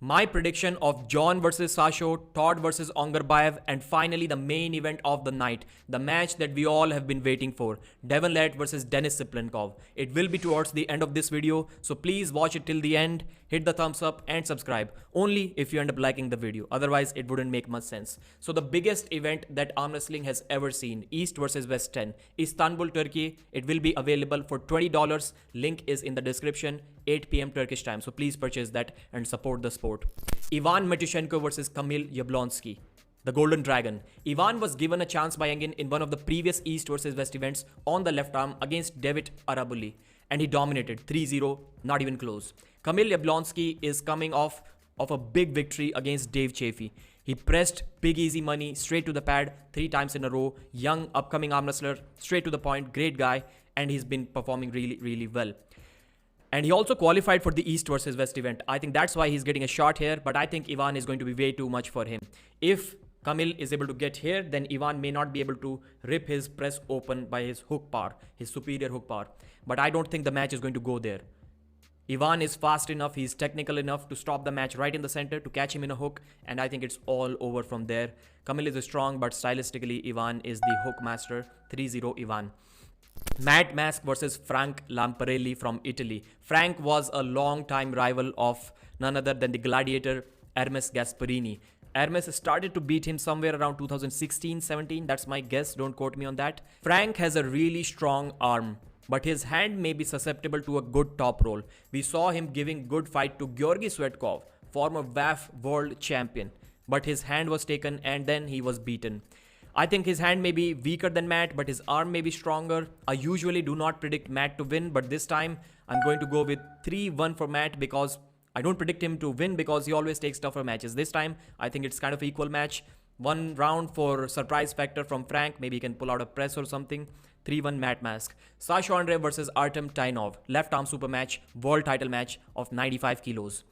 My prediction of John versus Sasho, Todd versus Babayev, and finally the main event of the night, the match that we all have been waiting for, Devon Larratt versus Denis Cyplenkov. It will be towards the end of this video, so please watch it till the end, hit the thumbs up and subscribe, only if you end up liking the video, otherwise it wouldn't make much sense. So the biggest event that arm wrestling has ever seen, East versus West 10, Istanbul, Turkey. It will be available for $20, link is in the description, 8 PM Turkish time, so please purchase that and support the sport. Ivan Matyushenko versus Kamil Jablonski, the Golden Dragon. Ivan was given a chance by Engin in one of the previous East versus West events on the left arm against Davit Arabuli, and he dominated 3-0, not even close. Kamil Jablonski is coming off of a big victory against Dave Chaffee. He pressed big easy money straight to the pad 3 times in a row. Young upcoming arm wrestler, straight to the point, great guy, and he's been performing really well. And he also qualified for the East versus West event. I think that's why he's getting a shot here, but I think Ivan is going to be way too much for him. If Kamil is able to get here, then Ivan may not be able to rip his press open by his hook power, his superior hook power. But I don't think the match is going to go there. Ivan is fast enough, he's technical enough to stop the match right in the center, to catch him in a hook, and I think it's all over from there. Kamil is strong, but stylistically, Ivan is the hook master. 3-0 Ivan. Matt Mask versus Frank Lamparelli from Italy. Frank was a long-time rival of none other than the gladiator Ermes Gasparini. Ermes started to beat him somewhere around 2016-17. That's my guess. Don't quote me on that. Frank has a really strong arm, but his hand may be susceptible to a good top roll. We saw him giving good fight to Georgi Tsvetkov, former WAF world champion. But his hand was taken and then he was beaten. I think his hand may be weaker than Matt, but his arm may be stronger. I usually do not predict Matt to win, but this time I'm going to go with 3-1 for Matt, because I don't predict him to win because he always takes tougher matches. This time I think it's kind of an equal match. 1 round for surprise factor from Frank. Maybe he can pull out a press or something. 3-1 Matt Mask. Sasho Andreev versus Artem Tainov. Left arm super match. World title match of 95 kilos.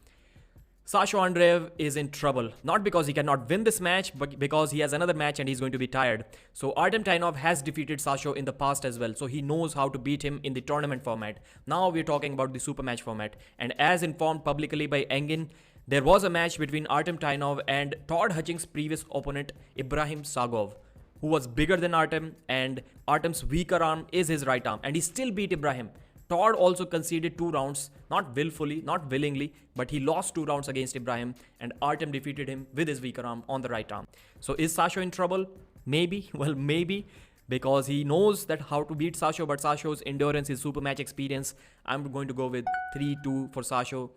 Sasho Andreev is in trouble, not because he cannot win this match, but because he has another match and he's going to be tired. So Artem Tainov has defeated Sasho in the past as well, so he knows how to beat him in the tournament format. Now we're talking about the super match format, and as informed publicly by Engin, there was a match between Artem Tainov and Todd Hutchings' previous opponent Ibrahim Sagov, who was bigger than Artem, and Artem's weaker arm is his right arm, and he still beat Ibrahim. Todd also conceded 2 rounds, not willfully, not willingly, but he lost 2 rounds against Ibrahim, and Artem defeated him with his weaker arm on the right arm. So is Sasho in trouble? Maybe. Well, maybe, because he knows that how to beat Sasho, but Sasho's endurance, his super match experience, I'm going to go with 3-2 for Sasho.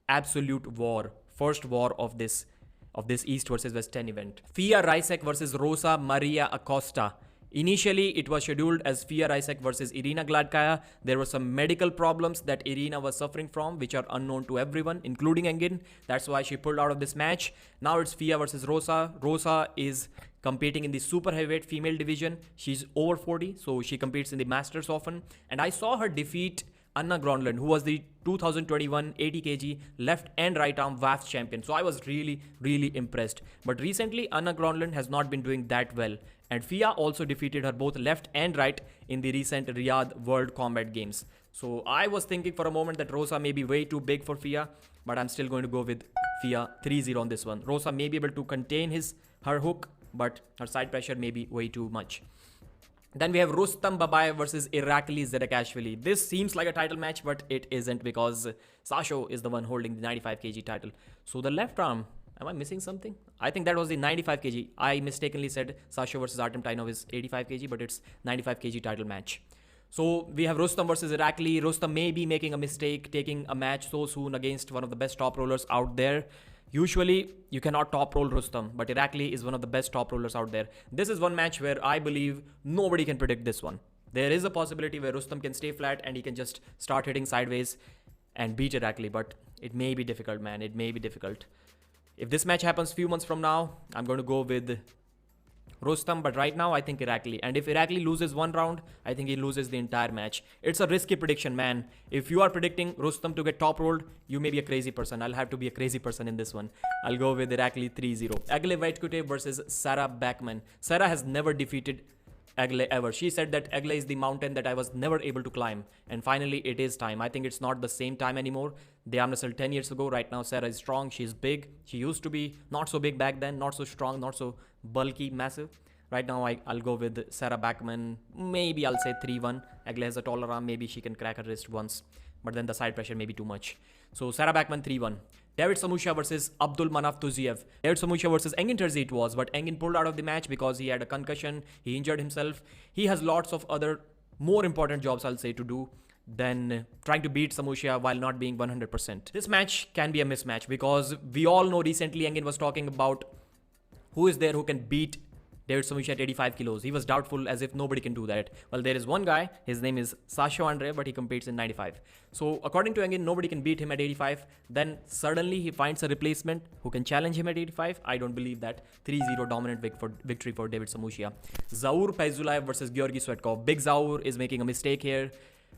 Absolute war. First war of this East versus West 10 event. Fia Reisek versus Rosa Maria Acosta. Initially, it was scheduled as Fia Reisek versus Irina Gladkaya. There were some medical problems that Irina was suffering from, which are unknown to everyone, including Engin. That's why she pulled out of this match. Now it's Fia versus Rosa. Rosa is competing in the super heavyweight female division. She's over 40, so she competes in the Masters often. And I saw her defeat Anna Gronlund, who was the 2021 80 kg left and right arm WAF champion. So I was really impressed. But recently, Anna Gronlund has not been doing that well. And Fia also defeated her both left and right in the recent Riyadh World Combat Games. So I was thinking for a moment that Rosa may be way too big for Fia, but I'm still going to go with Fia 3-0 on this one. Rosa may be able to contain her hook, but her side pressure may be way too much. Then we have Rustam Babayev versus Irakli Zirakashvili. This seems like a title match, but it isn't, because Sasho is the one holding the 95 kg title. So the left arm, am I missing something? I think that was the 95 kg. I mistakenly said Sasho versus Artem Tainov is 85 kg, but it's 95 kg title match. So we have Rustam versus Irakli. Rustam may be making a mistake taking a match so soon against one of the best top rollers out there. Usually, you cannot top roll Rustam, but Irakli is one of the best top rollers out there. This is one match where I believe nobody can predict this one. There is a possibility where Rustam can stay flat and he can just start hitting sideways and beat Irakli, but it may be difficult, man. It may be difficult. If this match happens a few months from now, I'm going to go with Rustam, but right now I think Irakli. And if Irakli loses 1 round, I think he loses the entire match. It's a risky prediction, man. If you are predicting Rustam to get top rolled, you may be a crazy person. I'll have to be a crazy person in this one. I'll go with Irakli 3-0. Egle Vaitlute versus Sarah Backman. Sarah has never defeated Egle ever. She said that Egle is the mountain that I was never able to climb. And finally, it is time. I think it's not the same time anymore. They arm wrestled 10 years ago. Right now, Sarah is strong. She's big. She used to be not so big back then, not so strong, not so bulky, massive. Right now, I'll go with Sarah Backman. Maybe I'll say 3-1. Egle has a taller arm. Maybe she can crack her wrist once. But then the side pressure may be too much. So Sarah Backman 3-1. David Samushia versus Abdul Manaf Tuzuyev. David Samushia versus Engin Terzi it was. But Engin pulled out of the match because he had a concussion. He injured himself. He has lots of other more important jobs, I'll say, to do than trying to beat Samushia while not being 100%. This match can be a mismatch because we all know recently Engin was talking about who is there who can beat David Samushia at 85 kilos. He was doubtful as if nobody can do that. Well, there is one guy, his name is Sasho Andreev, but he competes in 95. So according to Engin, nobody can beat him at 85. Then suddenly he finds a replacement who can challenge him at 85. I don't believe that. 3-0 dominant victory for David Samushia. Zaur Paizulaev versus Georgi Tsvetkov. Big Zaur is making a mistake here.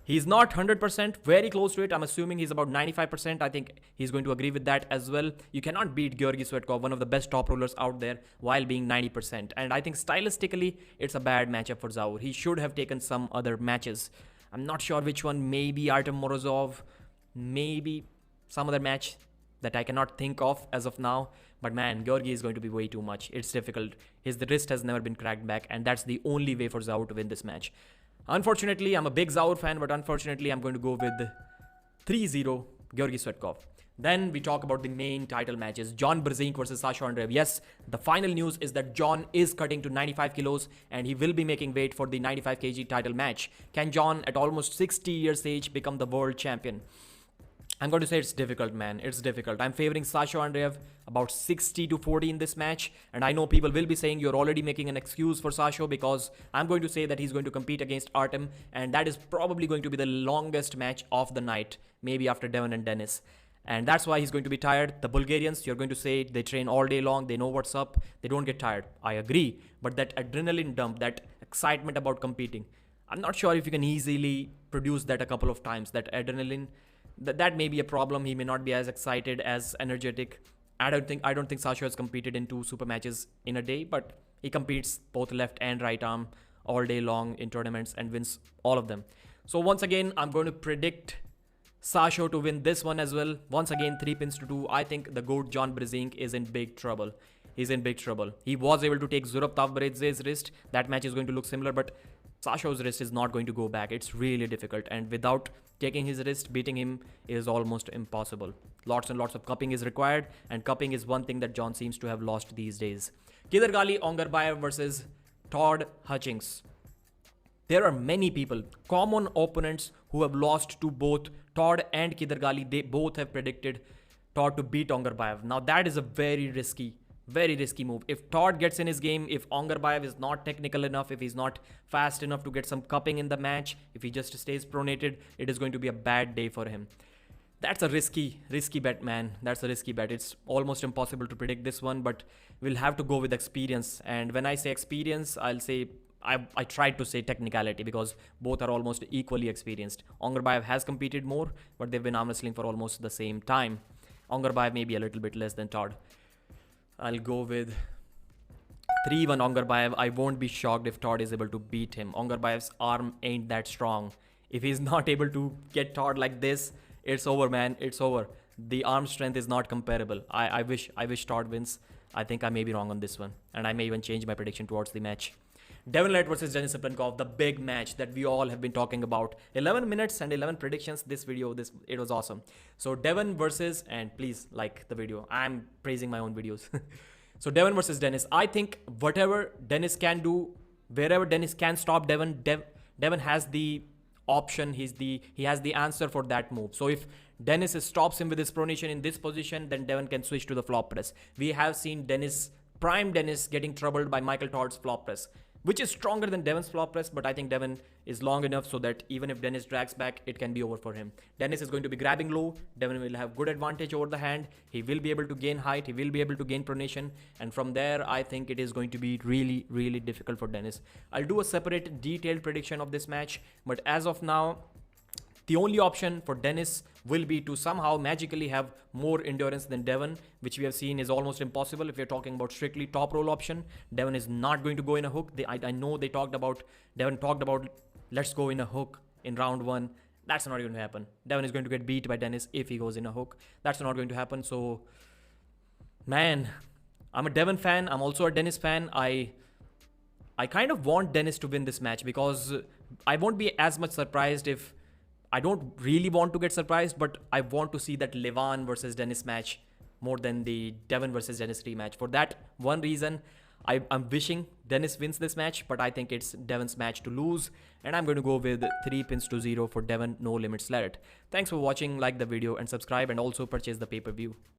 He's not 100%, very close to it. I'm assuming he's about 95%. I think he's going to agree with that as well. You cannot beat Georgi Tsvetkov, one of the best top rollers out there, while being 90%. And I think stylistically, it's a bad matchup for Zaur. He should have taken some other matches. I'm not sure which one. Maybe Artem Morozov. Maybe some other match that I cannot think of as of now. But man, Georgi is going to be way too much. It's difficult. The wrist has never been cracked back. And that's the only way for Zaur to win this match. Unfortunately, I'm a big Zaur fan, but unfortunately, I'm going to go with 3-0 Georgi Tsvetkov. Then we talk about the main title matches. John Brzenk versus Sasho Andreev. Yes, the final news is that John is cutting to 95 kilos and he will be making weight for the 95 kg title match. Can John, at almost 60 years age, become the world champion? I'm going to say it's difficult, man. It's difficult. I'm favoring Sasho Andreev about 60-40 in this match. And I know people will be saying you're already making an excuse for Sasho because I'm going to say that he's going to compete against Artem. And that is probably going to be the longest match of the night, maybe after Devon and Denis. And that's why he's going to be tired. The Bulgarians, you're going to say they train all day long. They know what's up. They don't get tired. I agree. But that adrenaline dump, that excitement about competing, I'm not sure if you can easily produce that a couple of times. That adrenaline, that may be a problem. He may not be as excited, as energetic. I don't think Sasho has competed in 2 super matches in a day, but he competes both left and right arm all day long in tournaments and wins all of them. So once again, I'm going to predict Sasho to win this one as well. Once again, 3-2. I think the GOAT John Brzenk is in big trouble. He's in big trouble. He was able to take Zurab Tavbredze's wrist. That match is going to look similar, but Sasho's wrist is not going to go back. It's really difficult. And without taking his wrist, beating him is almost impossible. Lots and lots of cupping is required. And cupping is one thing that John seems to have lost these days. Kidargali Ongarbayev versus Todd Hutchings. There are many people, common opponents who have lost to both Todd and Kidargali. They both have predicted Todd to beat Ongarbayev. Now that is a very risky move. If Todd gets in his game, if Ongarbayev is not technical enough, if he's not fast enough to get some cupping in the match, if he just stays pronated, it is going to be a bad day for him. That's a risky bet, man. That's a risky bet. It's almost impossible to predict this one, but we'll have to go with experience. And when I say experience, I'll say I tried to say technicality because both are almost equally experienced. Ongarbayev has competed more, but they've been arm wrestling for almost the same time. Ongarbayev may be a little bit less than Todd. I'll go with 3-1 Ongarbayev. I won't be shocked if Todd is able to beat him. Ongarbayev's arm ain't that strong. If he's not able to get Todd like this, it's over, man. It's over. The arm strength is not comparable. I wish Todd wins. I think I may be wrong on this one. And I may even change my prediction towards the match. Devon Larratt versus Denis Cyplenkov, the big match that we all have been talking about. 11 minutes and 11 predictions. This video, it was awesome. So Devon versus, and please like the video. I'm praising my own videos. So Devon versus Denis. I think whatever Denis can do, wherever Denis can stop Devon, Devon has the option. He has the answer for that move. So if Denis stops him with his pronation in this position, then Devon can switch to the flop press. We have seen prime Denis getting troubled by Michael Todd's flop press, which is stronger than Devon's flop press, but I think Devon is long enough so that even if Denis drags back, it can be over for him. Denis is going to be grabbing low. Devon will have good advantage over the hand. He will be able to gain height. He will be able to gain pronation. And from there, I think it is going to be really, really difficult for Denis. I'll do a separate detailed prediction of this match, but as of now, The only option for Denis will be to somehow magically have more endurance than Devon, which we have seen is almost impossible if you're talking about strictly top roll option. Devon is not going to go in a hook. I know Devon talked about let's go in a hook in round 1. That's not going to happen. Devon is going to get beat by Denis if he goes in a hook. That's not going to happen. So, man, I'm a Devon fan. I'm also a Denis fan. I kind of want Denis to win this match because I won't be as much surprised if... I don't really want to get surprised, but I want to see that Levan versus Denis match more than the Devon versus Denis rematch. For that one reason, I'm wishing Denis wins this match, but I think it's Devon's match to lose. And I'm going to go with 3-0 for Devon, no limits Larratt. Thanks for watching, like the video and subscribe, and also purchase the pay-per-view.